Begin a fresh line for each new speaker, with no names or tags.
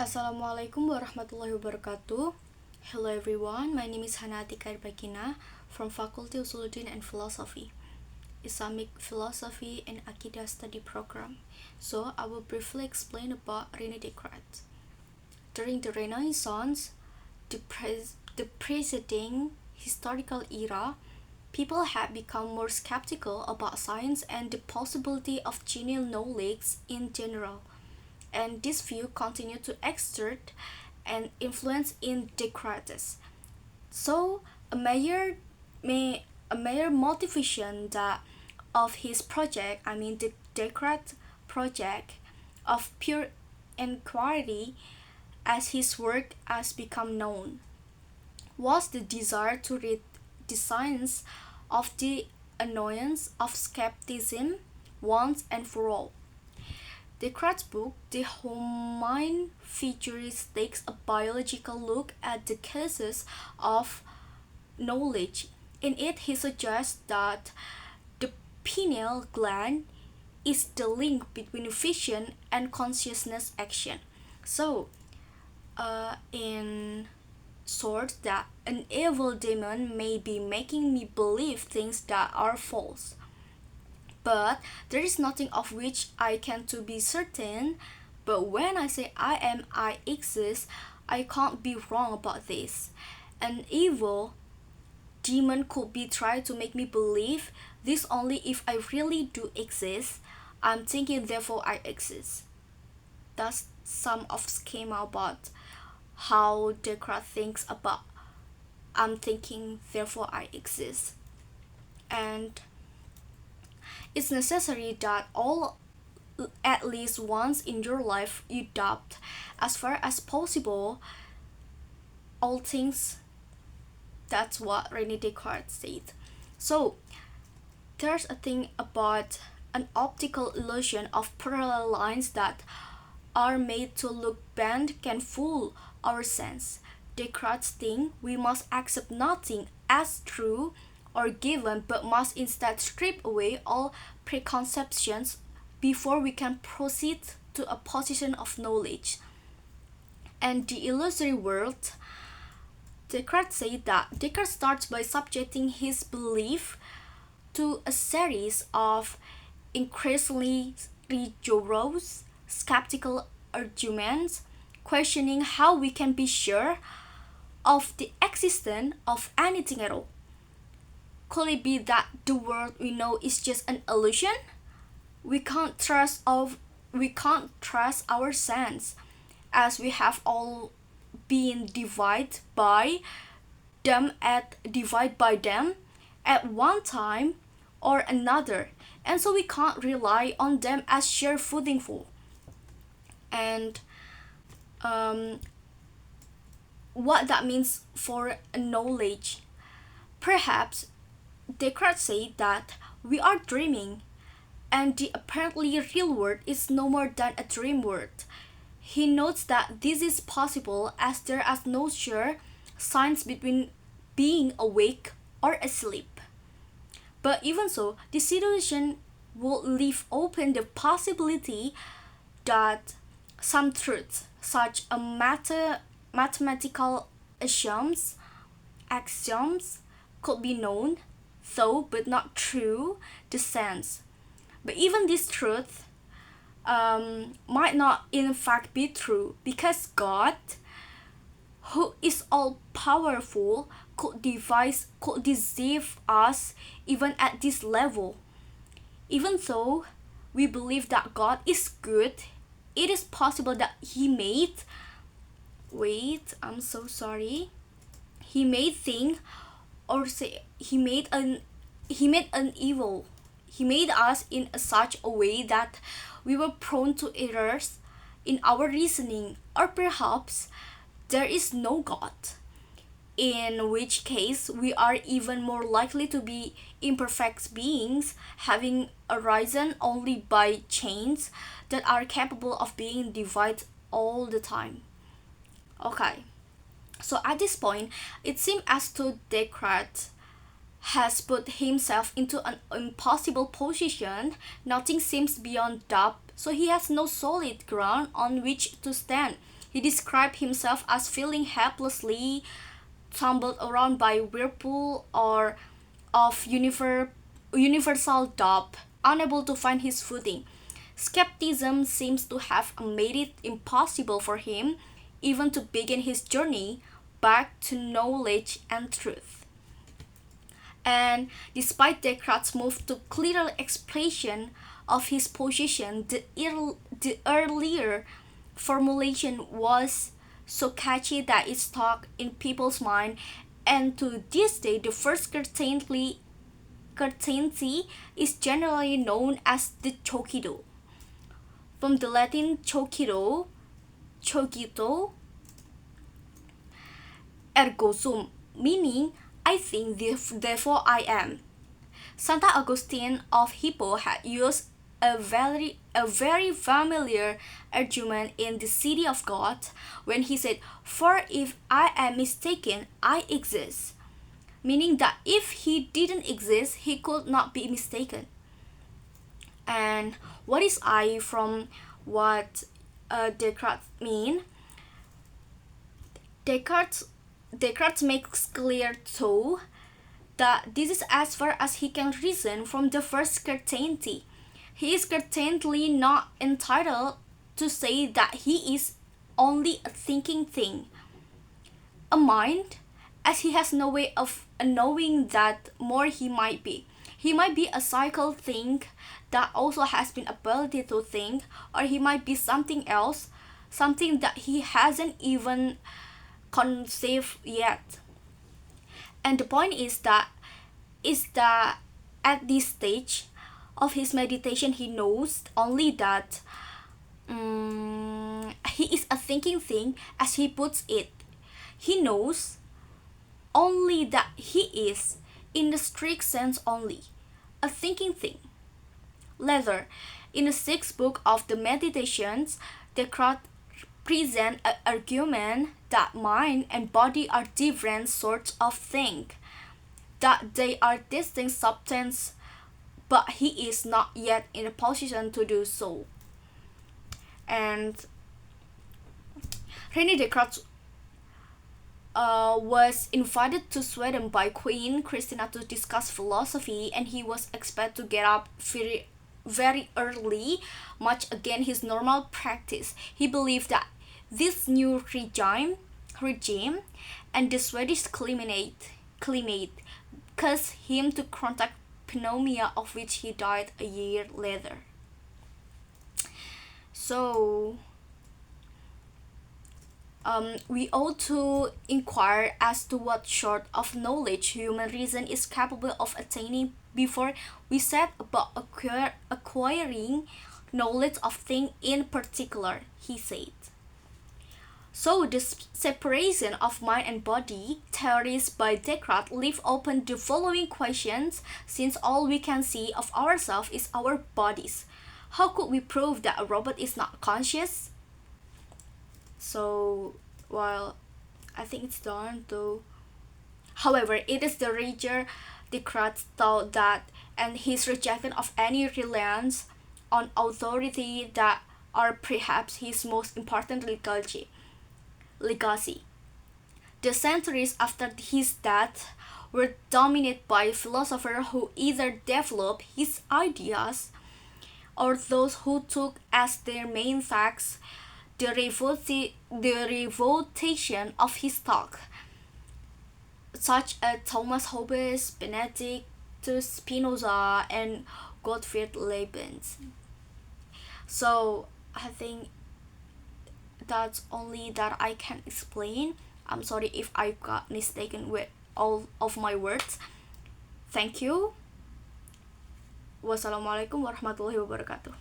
Assalamualaikum warahmatullahi wabarakatuh. Hello everyone, my name is Hana Atikah Irbah Kinna from Faculty Usuluddin and Philosophy, Islamic Philosophy and Aqidah Study Program. So I will briefly explain about René Descartes. During the Renaissance, the preceding historical era, people had become more skeptical about science and the possibility of genuine knowledge in general, and this view continued to exert an influence in Descartes. So a major motivation of his project, the Descartes project of pure inquiry, as his work has become known, was the desire to rid the science of the annoyance of skepticism once and for all. Descartes' book, The Humane Features, takes a biological look at the cases of knowledge. In it, he suggests that the pineal gland is the link between vision and consciousness action. So, in short, that an evil demon may be making me believe things that are false, but there is nothing of which I can to be certain. But when I say I exist, I can't be wrong about this. An evil demon could be trying to make me believe this only if I really do exist. I'm thinking, therefore I exist. That's some of schema about how Descartes thinks about I'm thinking, therefore I exist. And it's necessary that at least once in your life you adopt, as far as possible, all things. That's what René Descartes said. So there's a thing about an optical illusion of parallel lines that are made to look bent can fool our sense. Descartes think we must accept nothing as true or given, but must instead strip away all preconceptions before we can proceed to a position of knowledge. And the illusory world, Descartes said that Descartes starts by subjecting his belief to a series of increasingly rigorous, skeptical arguments, questioning how we can be sure of the existence of anything at all. Could it be that the world we know is just an illusion? We can't trust our sense, as we have all been divided by them at one time or another, and so we can't rely on them as sure footing for. And what that means for knowledge, perhaps Descartes said that we are dreaming, and the apparently real world is no more than a dream world. He notes that this is possible as there is no sure signs between being awake or asleep. But even so, the situation will leave open the possibility that some truths, such as mathematical axioms, could be known, though but not true the sense. But even this truth might not in fact be true, because God, who is all powerful, could deceive us even at this level. Even though we believe that God is good, it is possible that He made thing, or say He made an evil. He made us in such a way that we were prone to errors in our reasoning, or perhaps there is no God, in which case we are even more likely to be imperfect beings, having arisen only by chains that are capable of being divided all the time. Okay, so at this point, it seems as though Descartes has put himself into an impossible position. Nothing seems beyond doubt, so he has no solid ground on which to stand. He described himself as feeling helplessly tumbled around by whirlpool or of universal doubt, unable to find his footing. Skepticism seems to have made it impossible for him even to begin his journey back to knowledge and truth. And despite Descartes' move to clearer expression of his position, the earlier formulation was so catchy that it stuck in people's mind, and to this day, the first certainty is generally known as the Chokido. From the Latin Chokido, Chokito, ergo sum, meaning I think, therefore I am. Santa Augustine of Hippo had used a very familiar argument in The City of God when he said, "For if I am mistaken, I exist," meaning that if he didn't exist, he could not be mistaken. And what is I from what Descartes mean? Descartes Descartes makes clear, though, that this is as far as he can reason from the first certainty. He is certainly not entitled to say that he is only a thinking thing, a mind, as he has no way of knowing that more he might be. He might be a psychical thing that also has been ability to think, or he might be something else, something that he hasn't even conceived yet. And the point is that at this stage of his meditation, he knows only that he is a thinking thing, as he puts it. He knows only that he is, in the strict sense only, a thinking thing. Later, in the sixth book of the Meditations, Descartes presents an argument that mind and body are different sorts of thing, that they are distinct substances, but he is not yet in a position to do so. And René Descartes was invited to Sweden by Queen Christina to discuss philosophy, and he was expected to get up very early, much against his normal practice. He believed that this new regime and the Swedish climate caused him to contract pneumonia, of which he died a year later. So, we ought to inquire as to what sort of knowledge human reason is capable of attaining before we set about acquiring knowledge of things in particular, he said. So the separation of mind and body theories by Descartes leave open the following questions: since all we can see of ourselves is our bodies, how could we prove that a robot is not conscious? So, well, I think it's done though. However, it is the reader Descartes thought that, and his rejection of any reliance on authority, that are perhaps his most important legacy. The centuries after his death were dominated by philosophers who either developed his ideas or those who took as their main facts the refutation of his thought, such as Thomas Hobbes, Benedictus Spinoza, and Gottfried Leibniz. So I think that's only that I can explain. I'm sorry if I got mistaken with all of my words. Thank you. Wassalamualaikum warahmatullahi wabarakatuh.